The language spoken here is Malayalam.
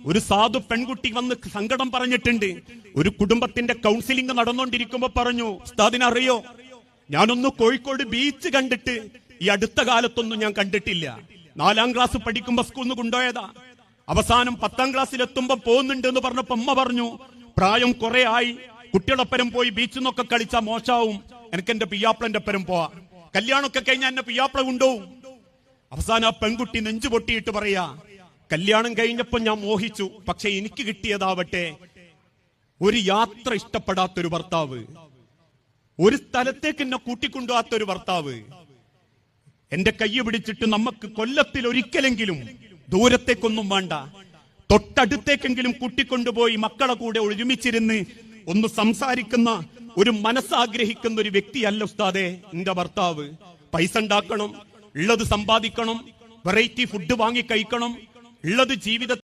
ഒരു സാധു പെൺകുട്ടി വന്ന് സങ്കടം പറഞ്ഞിട്ടുണ്ട്. ഒരു കുടുംബത്തിന്റെ കൗൺസിലിംഗ് നടന്നുകൊണ്ടിരിക്കുമ്പോ പറഞ്ഞു, ഉസ്താദിനറിയോ, ഞാനൊന്ന് കോഴിക്കോട് ബീച്ച് കണ്ടിട്ട് ഈ അടുത്ത കാലത്തൊന്നും ഞാൻ കണ്ടിട്ടില്ല. 4ാം ക്ലാസ് പഠിക്കുമ്പോ സ്കൂളിൽ നിന്ന് കൊണ്ടുപോയതാ. അവസാനം 10ാം ക്ലാസ്സിലെത്തുമ്പോ പോകുന്നുണ്ട് എന്ന് പറഞ്ഞപ്പോ അമ്മ പറഞ്ഞു, പ്രായം കുറെ ആയി, കുട്ടികളൊപ്പരം പോയി ബീച്ചിൽ നിന്നൊക്കെ കളിച്ചാൽ മോശമാവും, എനിക്ക് എന്റെ പിയാപ്പിളന്റെ ഒപ്പരം പോവാ, കല്യാണമൊക്കെ കഴിഞ്ഞാൽ എന്നെ പിയാപ്പിള കൊണ്ടുപോകും. അവസാനം ആ പെൺകുട്ടി നെഞ്ചു പൊട്ടിയിട്ട് പറയാ, കല്യാണം കഴിഞ്ഞപ്പോ ഞാൻ മോഹിച്ചു, പക്ഷെ എനിക്ക് കിട്ടിയതാവട്ടെ ഒരു യാത്ര ഇഷ്ടപ്പെടാത്തൊരു ഭർത്താവ്, ഒരു സ്ഥലത്തേക്ക് എന്നെ കൂട്ടിക്കൊണ്ടുപോകാത്തൊരു ഭർത്താവ്. എന്റെ കൈ പിടിച്ചിട്ട് നമുക്ക് കൊല്ലത്തിൽ ഒരിക്കലെങ്കിലും, ദൂരത്തേക്കൊന്നും വേണ്ട, തൊട്ടടുത്തേക്കെങ്കിലും കൂട്ടിക്കൊണ്ടുപോയി മക്കളെ കൂടെ ഒരുമിച്ചിരുന്ന് ഒന്ന് സംസാരിക്കുന്ന ഒരു മനസ്സാഗ്രഹിക്കുന്ന ഒരു വ്യക്തിയല്ല ഉസ്താദേ എന്റെ ഭർത്താവ്. പൈസ ഉണ്ടാക്കണം, ഉള്ളത് സമ്പാദിക്കണം, വെറൈറ്റി ഫുഡ് വാങ്ങി കഴിക്കണം, ഉള്ളത് ജീവിതത്തിൽ